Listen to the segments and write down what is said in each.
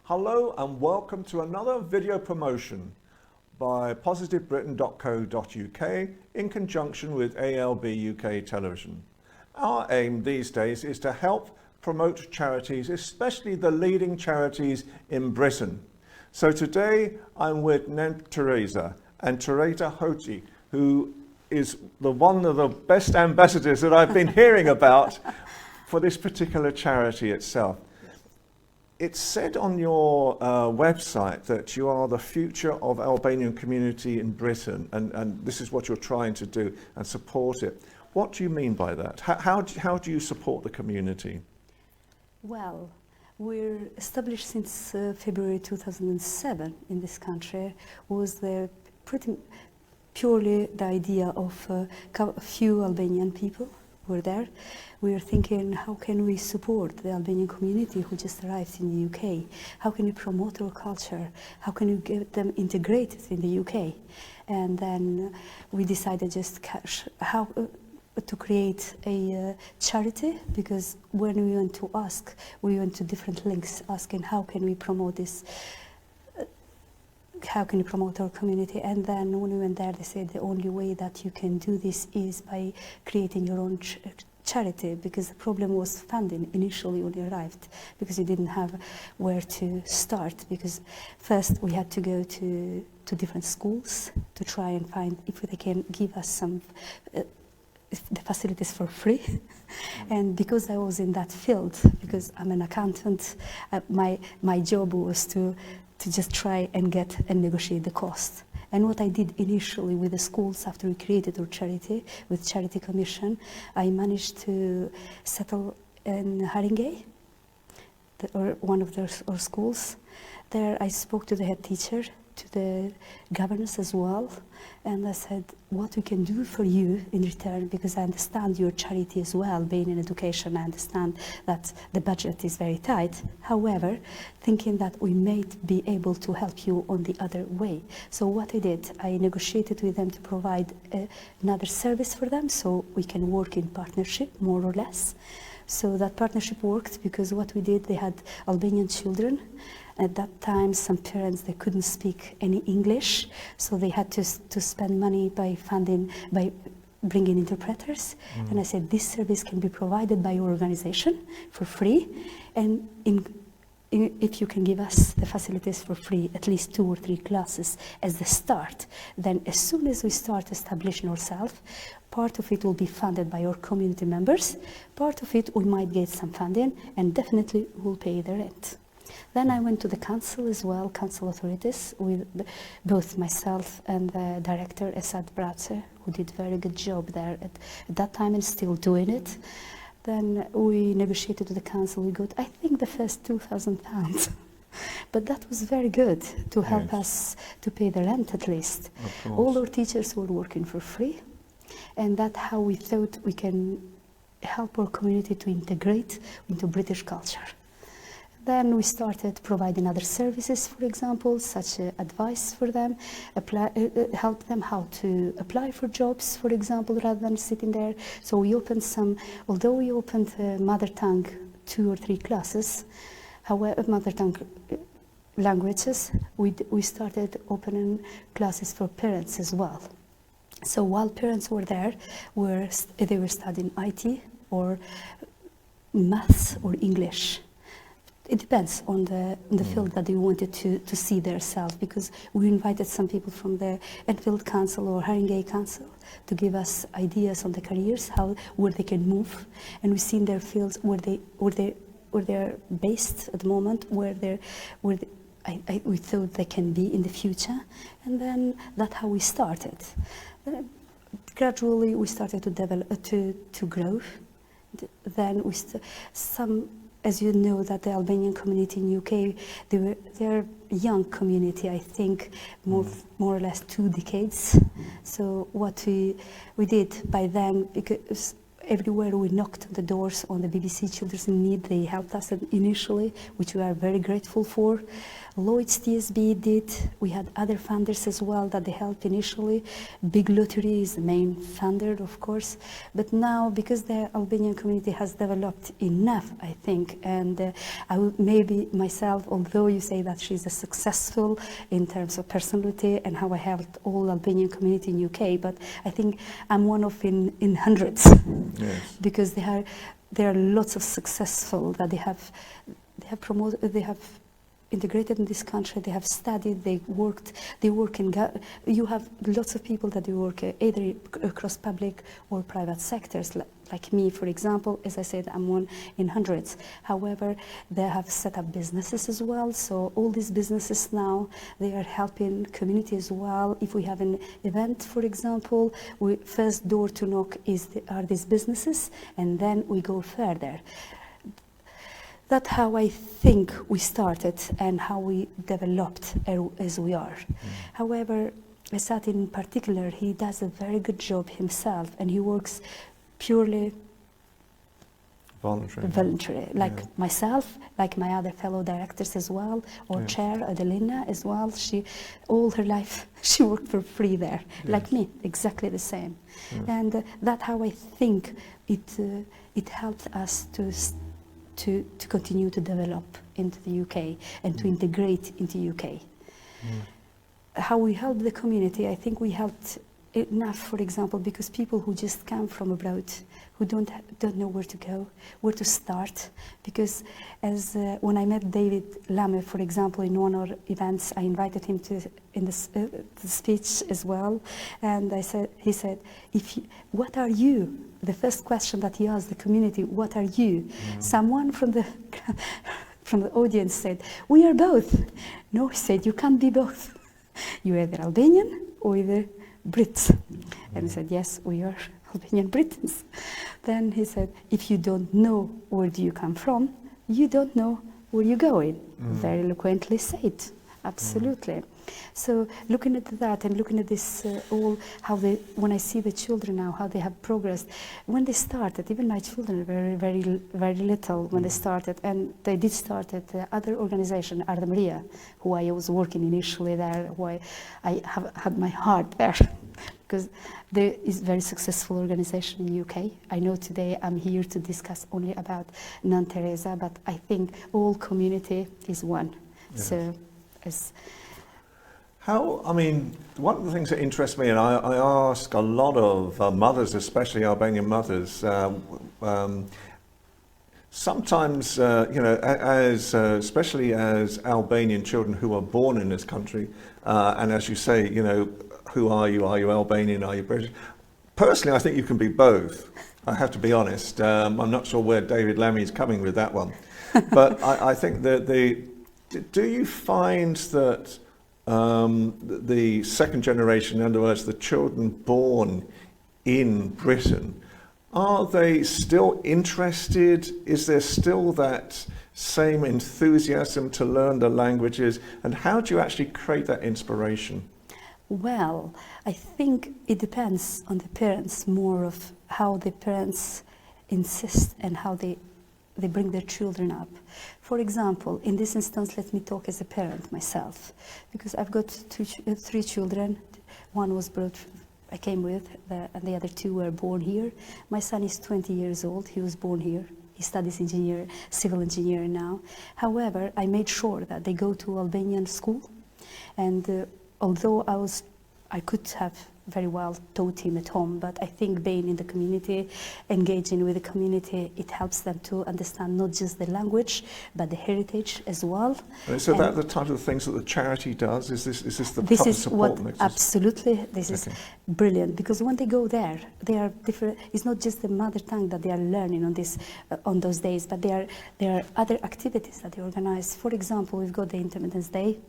Hello and welcome to another video promotion by positivebritain.co.uk in conjunction with ALB UK Television. Our aim these days is to help promote charities, especially the leading charities in Britain. So today I'm with Nene Tereza and Tereza Hoti, who is one of the best ambassadors that I've been hearing about for this particular charity itself. It's said on your website that you are the future of Albanian community in Britain, and this is what you're trying to do and support it. What do you mean by that? How do you support the community? Well, we're established since February 2007 in this country. Was there pretty purely the idea of a few Albanian people were there. We are thinking, how can we support the Albanian community who just arrived in the UK? How can we promote our culture? How can we get them integrated in the UK? And then we decided just to create a charity, because when we went to ask, we went to different links asking how can we promote this, how can you promote our community? And then when we went there, they said the only way that you can do this is by creating your own charity, because the problem was funding initially when you arrived, because you didn't have where to start, because first we had to go to different schools to try and find if they can give us some the facilities for free. And because I was in that field, because I'm an accountant, my job was to just try and get and negotiate the cost. And what I did initially with the schools after we created our charity, with Charity Commission, I managed to settle in Haringey, or one of our schools. There I spoke to the head teacher, to the governors as well, and I said, what we can do for you in return, because I understand your charity as well, being in education, I understand that the budget is very tight. However, thinking that we may be able to help you on the other way. So what I did, I negotiated with them to provide another service for them, so we can work in partnership, more or less. So that partnership worked, because what we did, they had Albanian children. At that time, some parents, they couldn't speak any English, so they had to spend money by bringing interpreters. And I said, this service can be provided by your organization for free, and if you can give us the facilities for free, at least 2 or 3 classes as the start, then as soon as we start establishing ourselves, part of it will be funded by our community members, part of it we might get some funding, and definitely we'll pay the rent. Then I went to the council as well, council authorities, with both myself and the director, Esad Bratse, who did a very good job there at that time and still doing it. Then we negotiated with the council, we got, I think, the first £2,000. But that was very good to help us to pay the rent at least. All our teachers were working for free, and that's how we thought we can help our community to integrate into British culture. Then we started providing other services, for example, such advice for them, help them how to apply for jobs, for example, rather than sitting there. So we opened although we opened mother tongue 2 or 3 classes, however, mother tongue languages, we started opening classes for parents as well. So while parents were there, they were studying IT or maths or English. It depends on the field that they wanted to see themselves, because we invited some people from the Enfield Council or Haringey Council to give us ideas on the careers, where they can move, and we've seen their fields where they're based at the moment, we thought they can be in the future, and then that's how we started. Gradually we started to develop, to grow. Then as you know, that the Albanian community in UK, they're a young community, I think, more or less 2 decades. So what we did by then, because everywhere we knocked on the doors on the BBC Children's in Need, they helped us initially, which we are very grateful for. Lloyd's TSB did. We had other funders as well that they helped initially. Big Lottery is the main funder, of course. But now, because the Albanian community has developed enough, I think, and I would maybe myself, although you say that she's a successful in terms of personality and how I helped all Albanian community in UK, but I think I'm one of in hundreds. Yes. Because there are lots of successful that they have promoted, they have integrated in this country, they have studied, they work in, you have lots of people that do work either across public or private sectors, like me, for example. As I said, I'm one in hundreds. However, they have set up businesses as well, so all these businesses now, they are helping community as well. If we have an event, for example, first door to knock are these businesses, and then we go further. That's how I think we started and how we developed as we are. However, Esat in particular, he does a very good job himself, and he works purely voluntary, like myself, like my other fellow directors as well, or Chair Adelina as well. All her life, she worked for free there, like me, exactly the same. And that's how I think it helped us to continue to develop into the UK and to integrate into UK. How we help the community, I think we helped enough, for example, because people who just come from abroad, who don't know where to go, where to start, because as when I met David Lame, for example, in one of our events, I invited him in the speech as well, and he said, what are you? The first question that he asked the community, what are you? Someone from the audience said, we are both. No, he said, you can't be both. You're either Albanian or either Brits. And I said, yes, we are Albanian Britons. Then he said, if you don't know where do you come from, you don't know where you're going. Very eloquently said, absolutely. So looking at that and looking at this when I see the children now, how they have progressed. When they started, even my children were very, very little when they started, and they did start at the other organization, Arda Maria, who I was working initially there, who I have had my heart there. Because there is a very successful organization in UK. I know today I'm here to discuss only about non-Tereza, but I think all community is one. Yes. So, one of the things that interests me, and I ask a lot of mothers, especially Albanian mothers, sometimes, especially as Albanian children who are born in this country, and as you say, who are you? Are you Albanian? Are you British? Personally, I think you can be both. I have to be honest. I'm not sure where David Lammy is coming with that one. But I think that do you find that the second generation, in other words, the children born in Britain, are they still interested? Is there still that same enthusiasm to learn the languages? And how do you actually create that inspiration? Well, I think it depends on the parents, more of how the parents insist and how they bring their children up. For example, in this instance, let me talk as a parent myself, because I've got three children. One was I came with, and the other two were born here. My son is 20 years old. He was born here. He studies civil engineering now. However, I made sure that they go to Albanian school, and although I could have very well taught him at home, but I think being in the community, engaging with the community, it helps them to understand not just the language, but the heritage as well. So that's the type of things that the charity does? Is this the type of support mechanism? Absolutely, this is brilliant, because when they go there, they are different. It's not just the mother tongue that they are learning on those days, but there are other activities that they organize. For example, we've got the Independence Day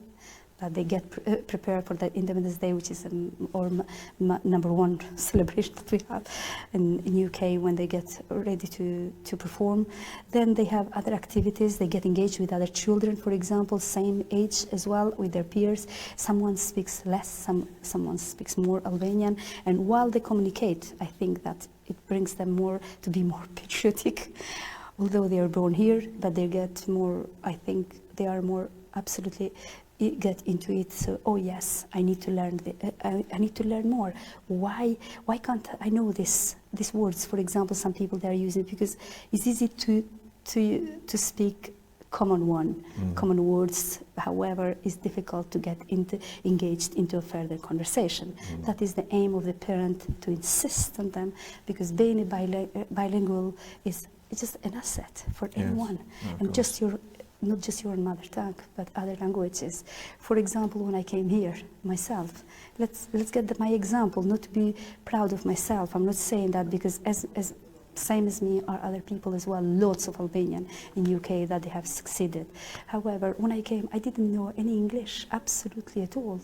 that they get prepared for the Independence Day, which is our number one celebration that we have in UK when they get ready to perform. Then they have other activities. They get engaged with other children, for example, same age as well, with their peers. Someone speaks less, someone speaks more Albanian, and while they communicate, I think that it brings them more to be more patriotic. Although they are born here, but they get more, I think they are more absolutely get into it. So, oh yes, I need to learn. I need to learn more. Why can't I know these words? For example, some people they are using it because it's easy to speak common words. However, it's difficult to get engaged into a further conversation. That is the aim of the parent, to insist on them, because being a bilingual is just an asset for anyone, and just not just your mother tongue, but other languages. For example, when I came here myself, let's get my example. Not to be proud of myself. I'm not saying that because as same as me are other people as well. Lots of Albanian in UK that they have succeeded. However, when I came, I didn't know any English, absolutely at all,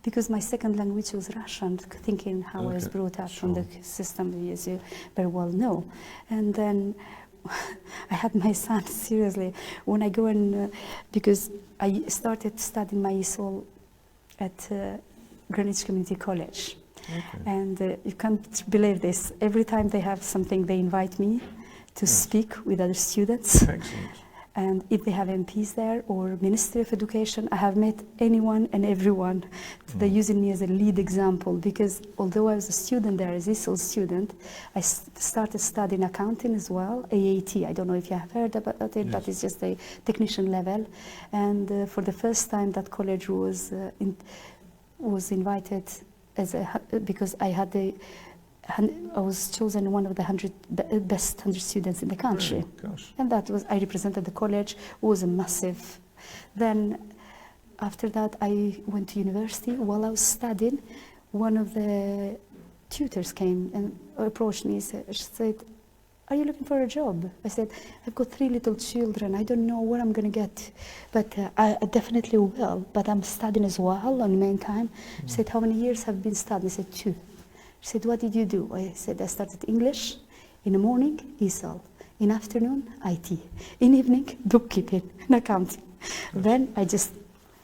because my second language was Russian. Thinking how I was brought up from the system, as you very well know, and then. I had my son, seriously, when I go in, because I started studying my ESOL at Greenwich Community College. And you can't believe this. Every time they have something, they invite me to speak with other students. Excellent. And if they have MPs there or Ministry of Education, I have met anyone and everyone. They're using me as a lead example, because although I was a student there, as ESOL student, I started studying accounting as well, AAT. I don't know if you have heard about it, but it's just a technician level. And for the first time, that college was invited as because I was chosen one of the best 100 students in the country. And that was, I represented the college. It was a massive. Then after that, I went to university. While I was studying, one of the tutors came and approached me. She said, "Are you looking for a job?" I said, "I've got 3 little children. I don't know where I'm going to get, but I definitely will. But I'm studying as well on the meantime." She said, "How many years have you been studying?" I said, 2. She said, "What did you do?" I said, "I started English. In the morning, ESOL. In the afternoon, IT. In the evening, bookkeeping and accounting." Then I just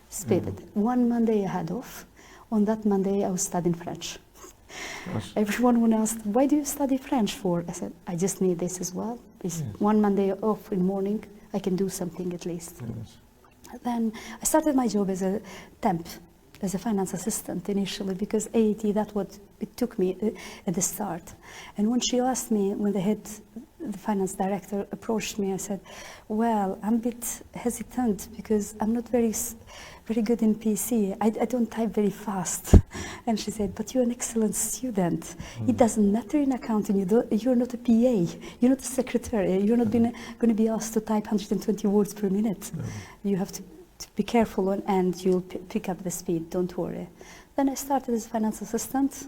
split it. One Monday I had off. On that Monday, I was studying French. Everyone would ask, "Why do you study French for?" I said, "I just need this as well. It's one Monday off in the morning. I can do something at least." Then I started my job as a temp, as a finance assistant initially, because AAT, that's what it took me at the start. And when she asked me, when the finance director approached me, I said, "Well, I'm a bit hesitant because I'm not very good in PC. I don't type very fast." And she said, "But you're an excellent student. It doesn't matter in accounting. You're not a PA. You're not a secretary. You're not going to be asked to type 120 words per minute. You have to be careful and you'll pick up the speed. Don't worry." Then I started as a finance assistant.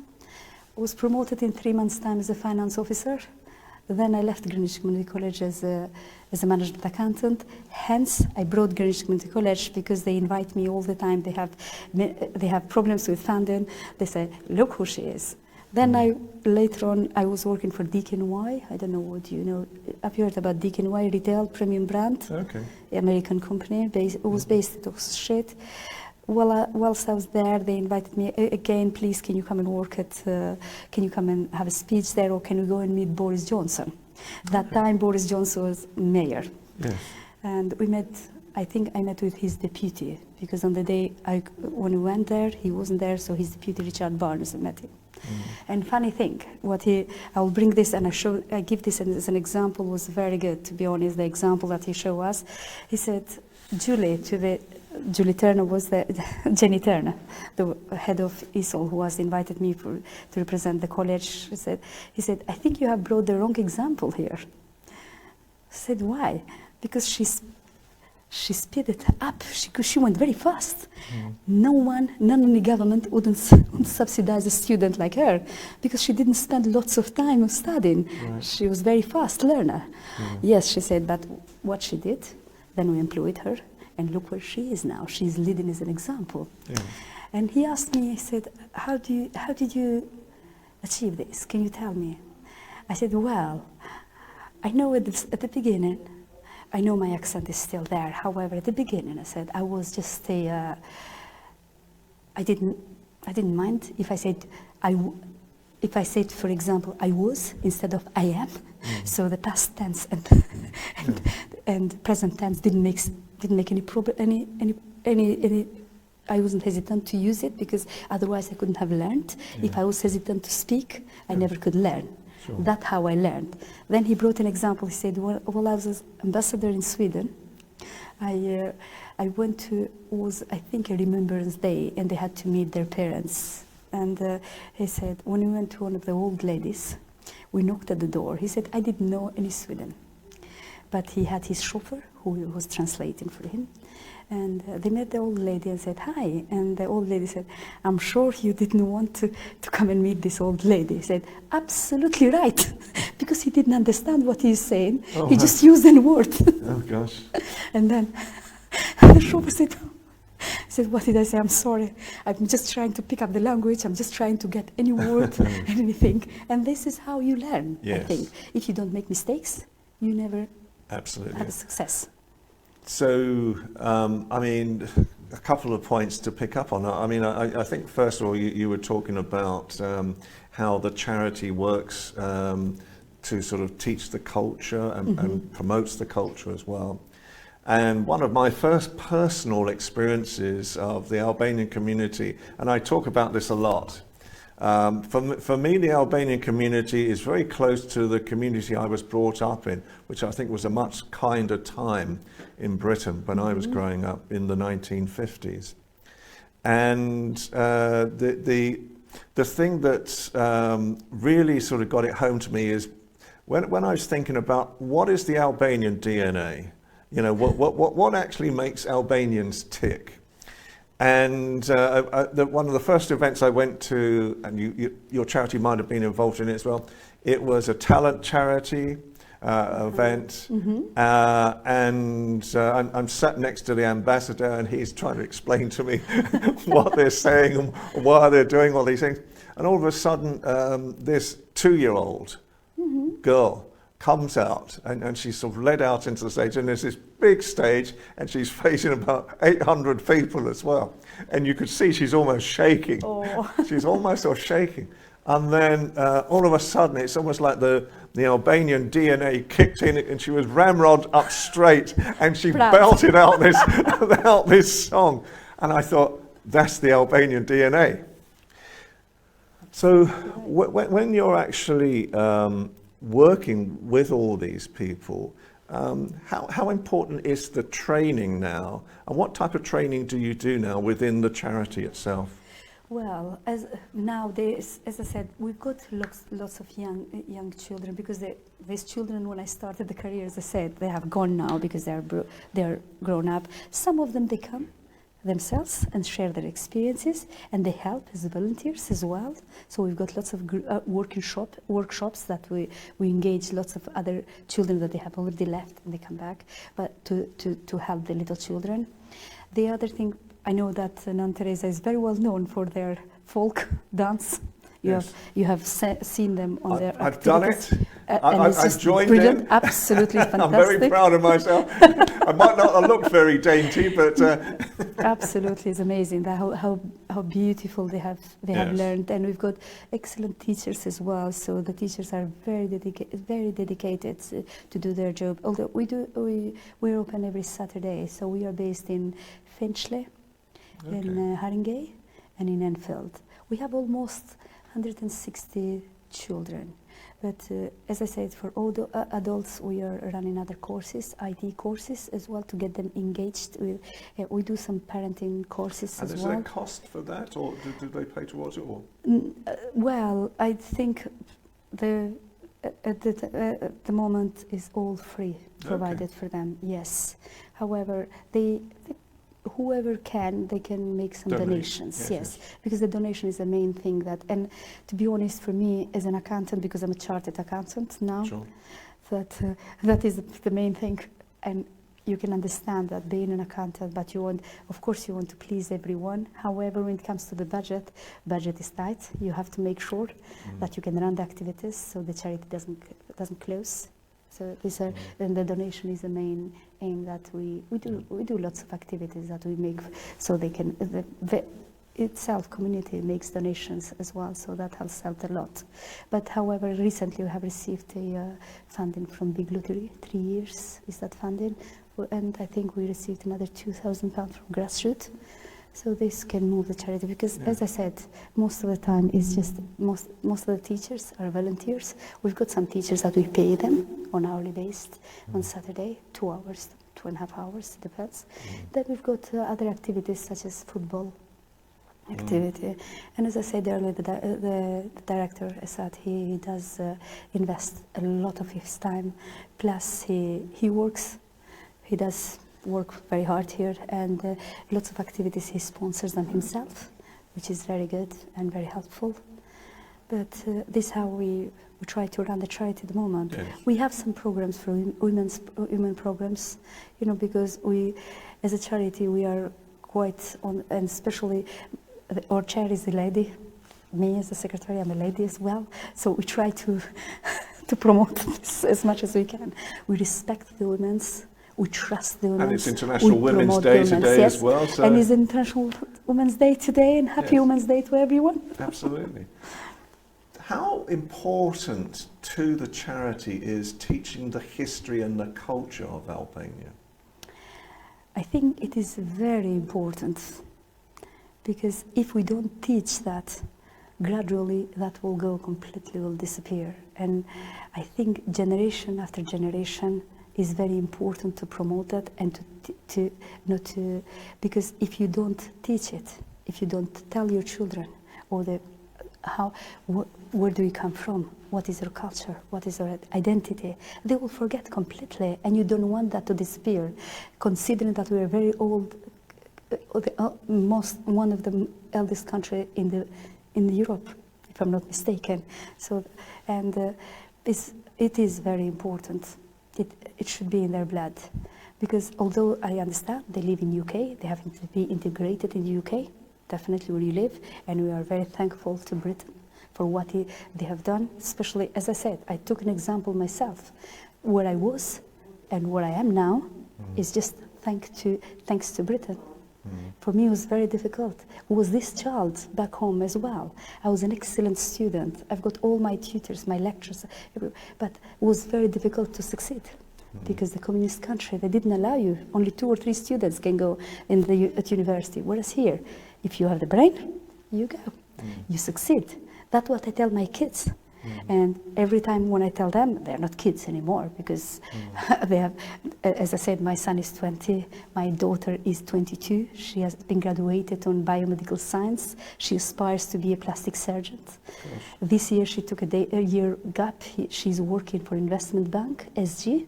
Was promoted in 3 months' time as a finance officer. Then I left Greenwich Community College as a management accountant. Hence, I brought Greenwich Community College because they invite me all the time. They have problems with funding. They say, "Look who she is." Then later on, I was working for DKNY. I don't know what you know. Have you heard about DKNY, retail premium brand? Okay. American company. It was based in Oxford Street. Whilst I was there, they invited me again. "Please, can you come and work can you come and have a speech there, or can you go and meet Boris Johnson?" That time, Boris Johnson was mayor. Yes. And we met. I think I met with his deputy, because on the day when we went there, he wasn't there, so his deputy, Richard Barnes, met him. And funny thing, I will bring this and I give this as an example, was very good, to be honest, the example that he showed us. He said, Julie Turner was Jenny Turner, the head of ESOL, who has invited me to represent the college. He said, "I think you have brought the wrong example here." I said, "Why?" "Because she speeded up. She went very fast. None in the government wouldn't subsidize a student like her, because she didn't spend lots of time studying. She was very fast learner." Yes, she said, but what she did, then we employed her, and look where she is now. She's leading as an example. Yeah. And he asked me, he said, how did you achieve this? Can you tell me? I said, well, I know at the beginning, I know my accent is still there. However, at the beginning, I said, I was just I didn't mind if I said, for example, I was instead of I am. So the past tense and present tense didn't make any problem, any. I wasn't hesitant to use it because otherwise I couldn't have learned. Yeah. If I was hesitant to speak, I never could learn. Sure. That's how I learned. Then he brought an example. He said, well, I was ambassador in Sweden. I went to, I think, a Remembrance Day, and they had to meet their parents. And he said, when we went to one of the old ladies, we knocked at the door. He said, I didn't know any Sweden. But he had his chauffeur who was translating for him. And they met the old lady and said, hi. And the old lady said, I'm sure you didn't want to come and meet this old lady. He said, absolutely right. Because he didn't understand what he's saying. Oh, he just used a word. Oh, gosh. And then the chauffeur said, what did I say? I'm sorry. I'm just trying to pick up the language. I'm just trying to get any word, anything. And this is how you learn, yes. I think. If you don't make mistakes, you never have a success. So, I mean, a couple of points to pick up on. I mean, I think first of all, you were talking about how the charity works to sort of teach the culture and promotes the culture as well. And one of my first personal experiences of the Albanian community, and I talk about this a lot, for me, the Albanian community is very close to the community I was brought up in, which I think was a much kinder time in Britain when I was growing up in the 1950s. And the thing that really sort of got it home to me is when I was thinking about what is the Albanian DNA? You know, what actually makes Albanians tick? And one of the first events I went to, and your charity might have been involved in it as well, it was a talent charity event. And I'm sat next to the ambassador, and he's trying to explain to me what they're saying and why they're doing all these things. And all of a sudden, this 2-year-old girl comes out, and she's sort of led out into the stage, and there's this big stage, and she's facing about 800 people as well. And you could see she's almost shaking. Oh. She's almost sort of shaking. And then all of a sudden, it's almost like the Albanian DNA kicked in, and she was ramrod up straight, and she belted out this song. And I thought, that's the Albanian DNA. So when you're actually working with all these people, how important is the training now, and what type of training do you do now within the charity itself? Well, as nowadays, as I said, we've got lots of young children, because these children, when I started the career, as I said, they have gone now because they're grown up. Some of them, they come themselves and share their experiences, and they help as volunteers as well. So we've got lots of workshops that we engage lots of other children that they have already left and they come back, but to help the little children. The other thing, I know that Nene Tereza is very well known for their folk dance. You have seen them on their activities. I've done it. I've joined brilliant, in. Absolutely fantastic. I'm very proud of myself. I might not have looked very dainty, but absolutely, it's amazing how beautiful they have learned, and we've got excellent teachers as well. So the teachers are very dedicated to do their job. Although we're open every Saturday, so we are based in Finchley, in Haringey, and in Enfield. We have almost 160 children, but as I said, for all the adults, we are running other courses, IT courses as well, to get them engaged. We do some parenting courses as well. And is there a cost for that, or do they pay towards it? Or? Well, I think at the moment is all free, provided for them. Yes. However, whoever can, they can make some donations. Yes, because the donation is the main thing and to be honest, for me as an accountant, because I'm a chartered accountant now, that is the main thing. And you can understand that being an accountant, but you want, of course, you want to please everyone. However, when it comes to the budget is tight. You have to make sure that you can run the activities so the charity doesn't close. So these are, and the donation is the main aim that we do lots of activities that we make so they can, the itself community makes donations as well, so that has helped a lot. But however, recently we have received a funding from Big Lottery, 3 years is that funding, and I think we received another £2,000 from Grassroots. So this can move the charity, because as I said, most of the time it's just, most of the teachers are volunteers. We've got some teachers that we pay them on hourly basis on Saturday, 2 hours, 2.5 hours, it depends. Then we've got other activities such as football activity. And as I said earlier, the director, Asad, he does invest a lot of his time, plus he works, he does work very hard here, and lots of activities he sponsors them himself, which is very good and very helpful. But this is how we try to run the charity at the moment. Yes. We have some programs for women programs, you know, because we, as a charity, we are quite on, and especially our chair is a lady. Me as the secretary, I'm a lady as well. So we try to promote this as much as we can. We respect the women's. We trust the women. And it's International Women's Day today as well. So and it's International Women's Day today, and Happy Women's Day to everyone. Absolutely. How important to the charity is teaching the history and the culture of Albania? I think it is very important, because if we don't teach that, gradually that will go completely, will disappear. And I think generation after generation is very important to promote that, and because if you don't teach it, if you don't tell your children, or where do you come from, what is your culture, what is your identity, they will forget completely, and you don't want that to disappear, considering that we are very old, one of the eldest country in Europe, if I'm not mistaken. So, and it is very important. It should be in their blood, because although I understand they live in UK, they have to be integrated in the UK, definitely where you live, and we are very thankful to Britain for what they have done. Especially, as I said, I took an example myself. Where I was and where I am now is just thanks to Britain. For me, it was very difficult. I was this child back home as well. I was an excellent student. I've got all my tutors, my lectures, but it was very difficult to succeed, because the communist country, they didn't allow you. Only 2 or 3 students can go at university. Whereas here, if you have the brain, you go. You succeed. That's what I tell my kids. And every time when I tell them, they're not kids anymore, because they have, as I said, my son is 20, my daughter is 22. She has been graduated on biomedical science. She aspires to be a plastic surgeon. This year she took a year gap. She's working for investment bank, SG.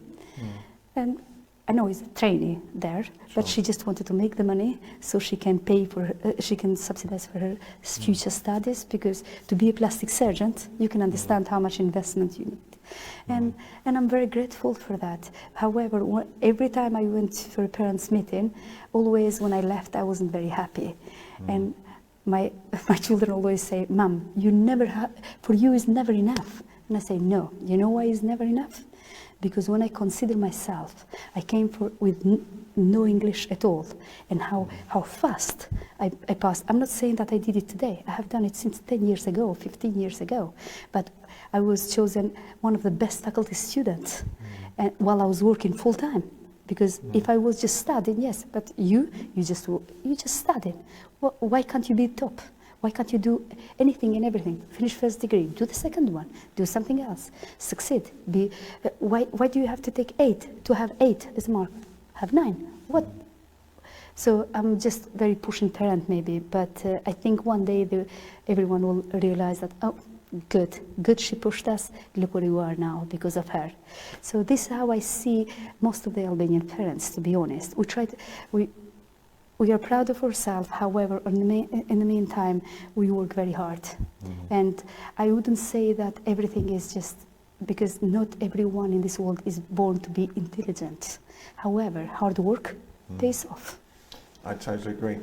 And I know he's a trainee there, but she just wanted to make the money so she can pay for she can subsidize for her future studies, because to be a plastic surgeon, you can understand how much investment you need. And I'm very grateful for that. However, every time I went for a parents' meeting, always when I left, I wasn't very happy. And my children always say, "Mom, you never for you is never enough." And I say, "No, you know why it's never enough? Because when I consider myself, I came with no English at all, and how fast I passed. I'm not saying that I did it today. I have done it since 10 years ago, 15 years ago. But I was chosen one of the best faculty students while I was working full time. Because if I was just studying, yes, but you just studied. Well, why can't you be top? Why can't you do anything and everything? Finish first degree, do the second one, do something else, succeed. Why do you have to take 8 to have 8 as a mark? Have 9. What? So I'm just very pushing parent maybe, but I think one day everyone will realize that, oh, good, she pushed us, look where you are now because of her. So this is how I see most of the Albanian parents, to be honest. We are proud of ourselves, however, in the meantime, we work very hard. And I wouldn't say that everything is just because not everyone in this world is born to be intelligent. However, hard work pays off. I totally agree.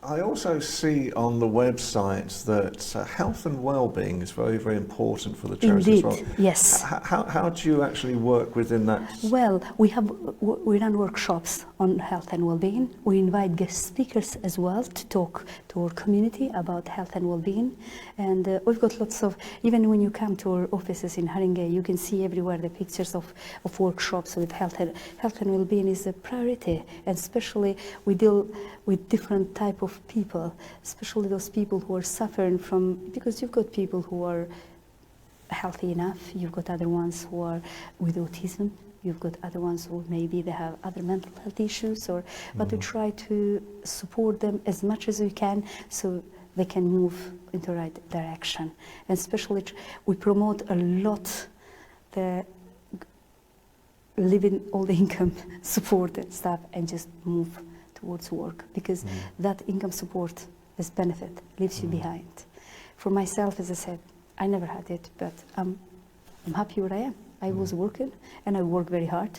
I also see on the website that health and well-being is very, very important for the charity as well. Indeed, yes. How do you actually work within that? Well, we run workshops on health and well-being. We invite guest speakers as well to talk to our community about health and well-being. And we've got lots of, even when you come to our offices in Haringey, you can see everywhere the pictures of workshops with health and well-being is a priority. And especially we deal with different type of people, especially those people who are suffering from, because you've got people who are healthy enough, you've got other ones who are with autism, you've got other ones who maybe they have other mental health issues, but we try to support them as much as we can so they can move in the right direction. And especially we promote a lot the living all the income support and stuff and just move towards work, because that income support as benefit leaves you behind. For myself, as I said, I never had it, but I'm happy where I am. I was working and I work very hard.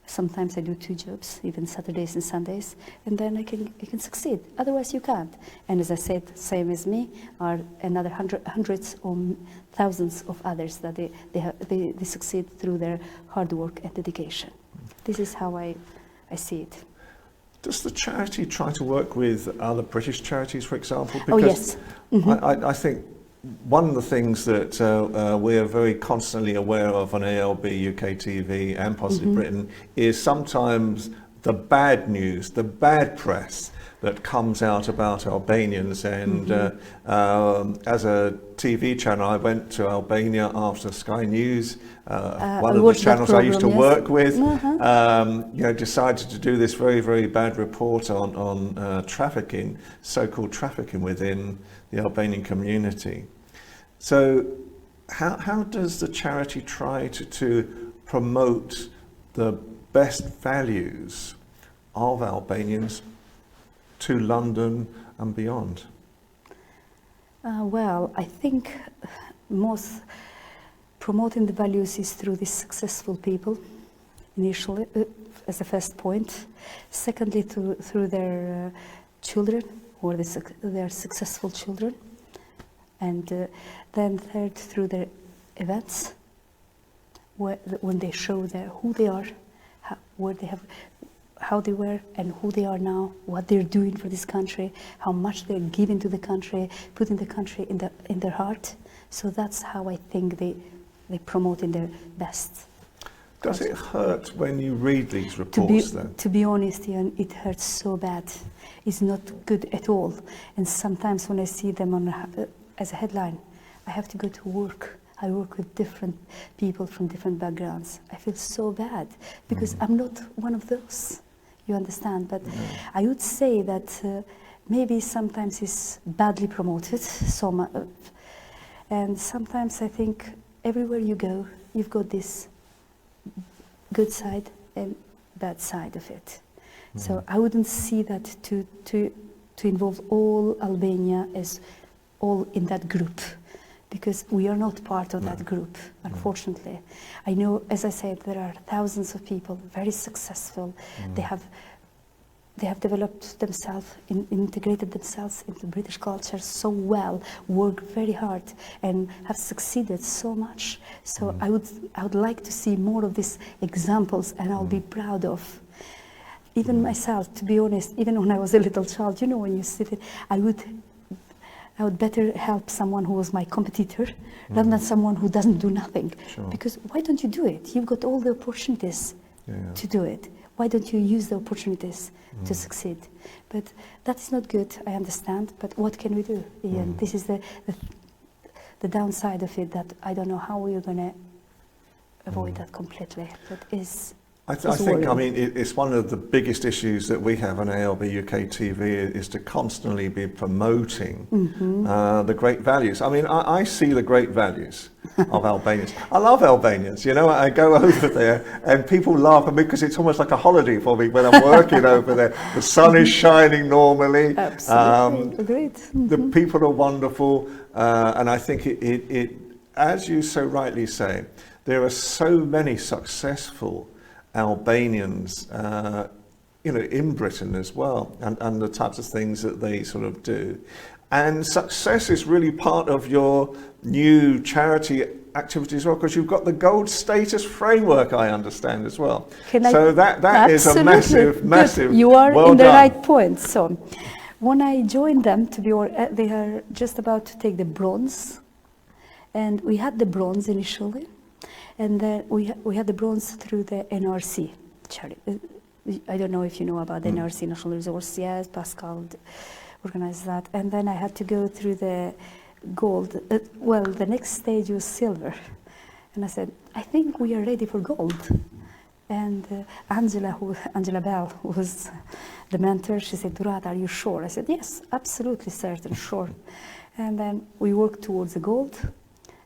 Sometimes I do 2 jobs, even Saturdays and Sundays, and then I can succeed. Otherwise you can't. And as I said, same as me are another hundreds or thousands of others that they succeed through their hard work and dedication. This is how I see it. Does the charity try to work with other British charities, for example? Because I think one of the things that we are very constantly aware of on ALB UK TV and possibly Britain is sometimes the bad news, the bad press that comes out about Albanians. And as a TV channel, I went to Albania after Sky News. One of the channels I used to work with, decided to do this very, very bad report on trafficking, so-called trafficking within the Albanian community. So how does the charity try to promote the best values of Albanians to London and beyond? Well, I think most promoting the values is through these successful people, initially, as a first point. Secondly, through their children, or their successful children. And then third, through their events, when they show who they are, how they were and who they are now, what they're doing for this country, how much they're giving to the country, putting the country in their heart. So that's how I think they promote in their best. Does it hurt when you read these reports then? To be honest, Ian, it hurts so bad. It's not good at all. And sometimes when I see them as a headline, I have to go to work. I work with different people from different backgrounds. I feel so bad because I'm not one of those. You understand? But I would say that maybe sometimes it's badly promoted, and sometimes I think everywhere you go, you've got this good side and bad side of it. So I wouldn't see that to involve all Albania as all in that group, because we are not part of that group, unfortunately. I know, as I said, there are thousands of people, very successful. They have developed themselves, integrated themselves into British culture so well, work very hard, and have succeeded so much. So I would like to see more of these examples, and I'll be proud of. Even myself, to be honest, even when I was a little child, you know, when you sit it, I would better help someone who was my competitor rather than someone who doesn't do nothing. Sure. Because why don't you do it? You've got all the opportunities to do it. Why don't you use the opportunities to succeed? But that is not good, I understand, but what can we do? Ian? This is the downside of it, that I don't know how we're going to avoid that completely. That is... I think, I mean, it's one of the biggest issues that we have on ALB UK TV is to constantly be promoting the great values. I mean, I see the great values of Albanians. I love Albanians, you know, I go over there and people laugh at me because it's almost like a holiday for me when I'm working over there. The sun is shining normally. Absolutely, agreed. The people are wonderful, and I think as you so rightly say, there are so many successful Albanians, in Britain as well, and the types of things that they sort of do. And success is really part of your new charity activity as well, because you've got the gold status framework, I understand, as well. So that is a massive. You are well in the done. right point. So when I joined them, they are just about to take the bronze, and we had the bronze initially, and then we had the bronze through the NRC charity. I don't know if you know about the NRC, National Resource. Yes, Pascal organized that, and then I had to go through the gold. Well, the next stage was silver, and I said, I think we are ready for gold. And Angela Bell was the mentor. She said, Dhurata, are you sure? I said, yes, absolutely certain, sure. And then we worked towards the gold,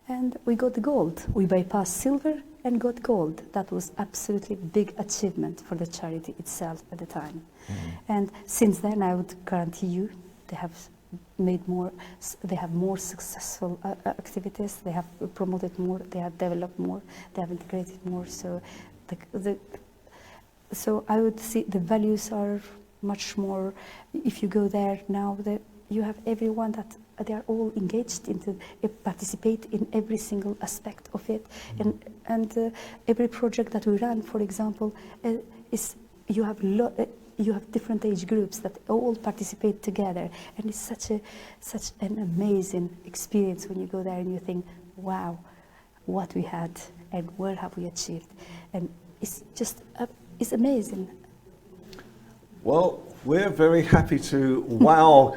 and we got the gold. We bypassed silver and got gold. That was absolutely big achievement for the charity itself at the time. And since then, I would guarantee you, they have more successful activities. They have promoted more. They have developed more. They have integrated more. So, so I would see the values are much more. If you go there now, you have everyone that they are all engaged into participate in every single aspect of it, and every project that we run, for example, is you have different age groups that all participate together, and it's such an amazing experience when you go there and you think, wow, what we had and where have we achieved, and it's just it's amazing. Well, we're very happy to wow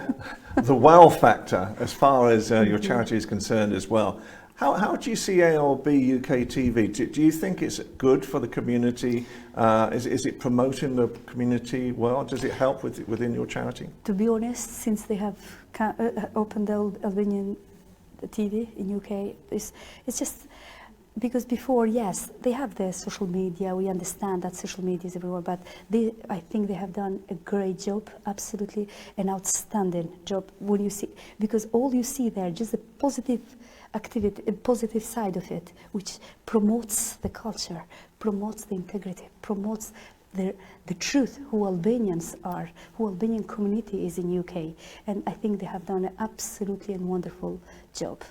the wow factor as far as your charity is concerned as well. How do you see ALB UK TV? Do you think it's good for the community? Is it promoting the community well? Does it help within your charity? To be honest, since they have opened the Albanian TV in UK, it's just because before, yes, they have the social media. We understand that social media is everywhere, but I think they have done a great job, absolutely an outstanding job. When you see, because all you see there, just the positive activity, a positive side of it, which promotes the culture, promotes the integrity, promotes the truth, who Albanians are, who Albanian community is in UK. And I think they have done an absolutely and wonderful job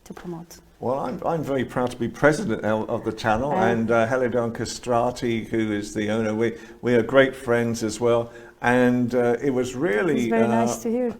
to promote. Well, I'm very proud to be president of the channel, and Helidan Castrati, who is the owner, we are great friends as well. And it was really it's very nice to hear.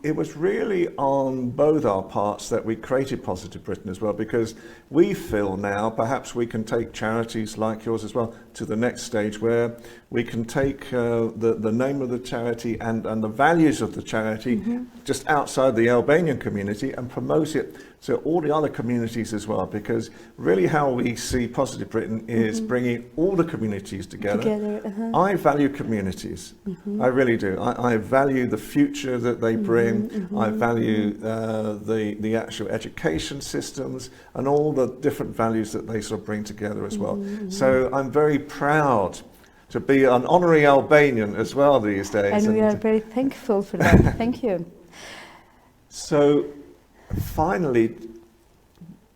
It was really on both our parts that we created Positive Britain as well, because we feel now perhaps we can take charities like yours as well to the next stage, where we can take the name of the charity and the values of the charity just outside the Albanian community and promote it to all the other communities as well, because really how we see Positive Britain is bringing all the communities together. I value communities. I really do. I value the future that they bring. I value the actual education systems and all the different values that they sort of bring together as well. So I'm very proud to be an honorary Albanian as well these days. And we are very thankful for that. Thank you. So finally,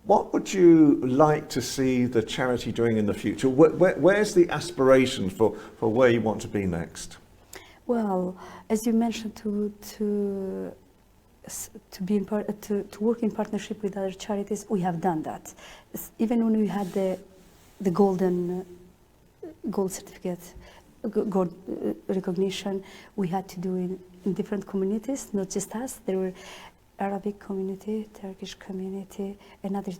what would you like to see the charity doing in the future? Where's the aspiration for where you want to be next? Well, as you mentioned, to work in partnership with other charities, we have done that. Even when we had the gold certificate, gold recognition, we had to do it in different communities, not just us. There were Arabic community, Turkish community, another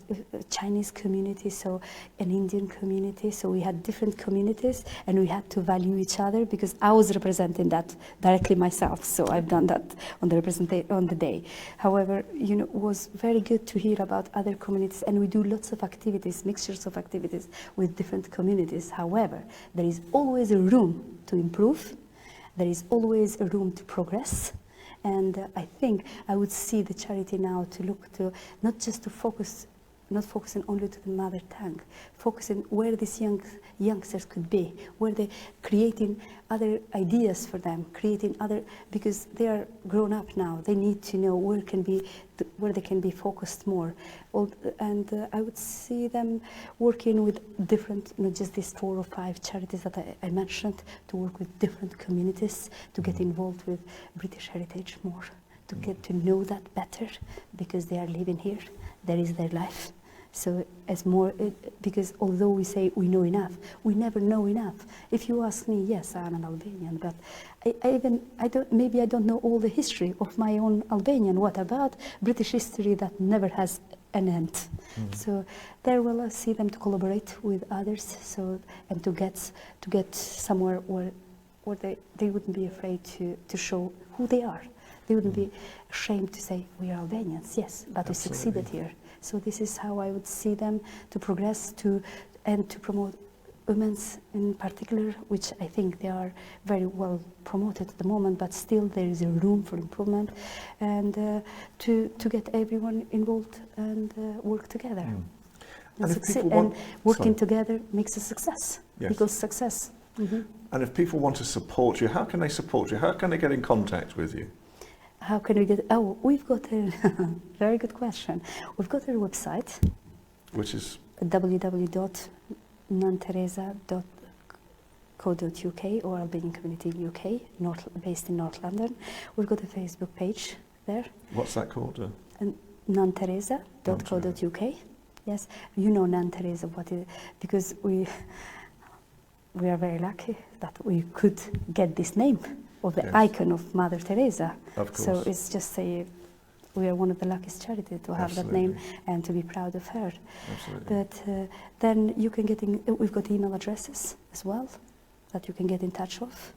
Chinese community, so an Indian community. So we had different communities, and we had to value each other, because I was representing that directly myself. So I've done that on the day. However, it was very good to hear about other communities, and we do lots of activities, mixtures of activities with different communities. However, there is always a room to improve. There is always a room to progress. And I think I would see the charity now to look to, not just to focus not focusing only to the mother tongue, focusing where these youngsters could be, where they're creating other ideas for them, creating other, because they are grown up now. They need to know where they can be focused more. And I would see them working with different, not just these 4 or 5 charities that I mentioned, to work with different communities, to get involved with British heritage more, to get to know that better, because they are living here. There is their life. So as more, because although we say we know enough, we never know enough. If you ask me, yes, I'm an Albanian, but maybe I don't know all the history of my own Albanian. What about British history that never has an end? So there will I see them to collaborate with others, so and to get somewhere where they wouldn't be afraid to show who they are. They wouldn't be ashamed to say, we are Albanians, yes, but we succeeded here. So this is how I would see them to progress and to promote women's in particular, which I think they are very well promoted at the moment, but still there is a room for improvement, and to get everyone involved and work together. And working together makes a success, equals success. And if people want to support you, how can they support you? How can they get in contact with you? How can we get? Oh, we've got a very good question. We've got our website, which is www.nantereza.co.uk, or Albanian Community UK, based in North London. We've got a Facebook page there. What's that called? Nantereza.co.uk. Yes, you know Nan Tereza, because we are very lucky that we could get this name of the icon of Mother Teresa. Of course. So it's just we are one of the luckiest charities to have that name and to be proud of her. Absolutely. But then you can get in, we've got email addresses as well that you can get in touch with.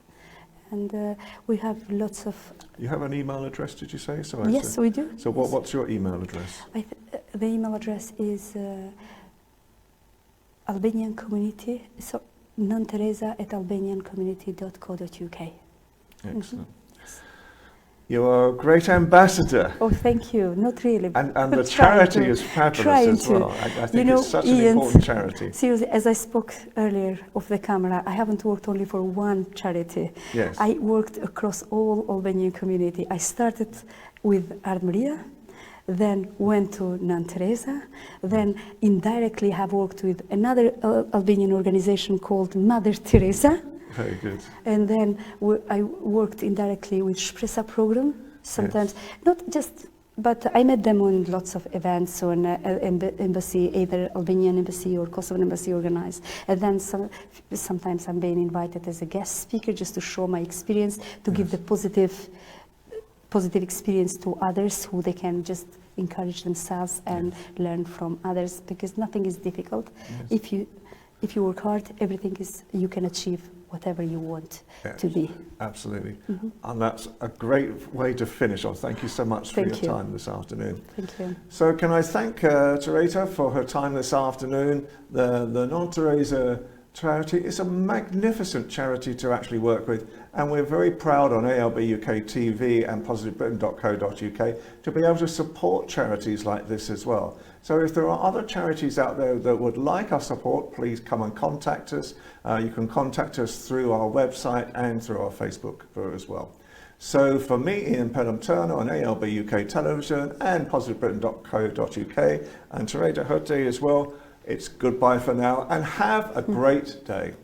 And we have lots of... You have an email address, did you say? Yes, we do. So what's your email address? The email address is Albanian Community, so nantereza@albaniancommunity.co.uk. Excellent. You are a great ambassador. Oh, thank you. Not really. And the charity is fabulous as well. I think it's such an important charity. Seriously, as I spoke earlier off the camera, I haven't worked only for one charity. Yes. I worked across all Albanian community. I started with Ardmaria, then went to Nan Tereza, then indirectly have worked with another Albanian organization called Mother Teresa. Very good. And then I worked indirectly with Shpresa program, sometimes, not just, but I met them on lots of events on embassy, either Albanian embassy or Kosovan embassy organized. And then sometimes I'm being invited as a guest speaker just to show my experience, to give the positive experience to others who they can just encourage themselves and learn from others, because nothing is difficult. If you work hard, you can achieve whatever you want to be. Absolutely. And that's a great way to finish off. Thank you so much for your time this afternoon. Thank you. So can I thank Tereza for her time this afternoon. The Nan Tereza charity is a magnificent charity to actually work with, and we're very proud on ALB UK TV and positivebritain.co.uk to be able to support charities like this as well. So if there are other charities out there that would like our support, please come and contact us. You can contact us through our website and through our Facebook as well. So for me, Ian Pelham-Turner on ALB UK Television and positivebritain.co.uk, and Tereza Hoti as well, it's goodbye for now and have a great day.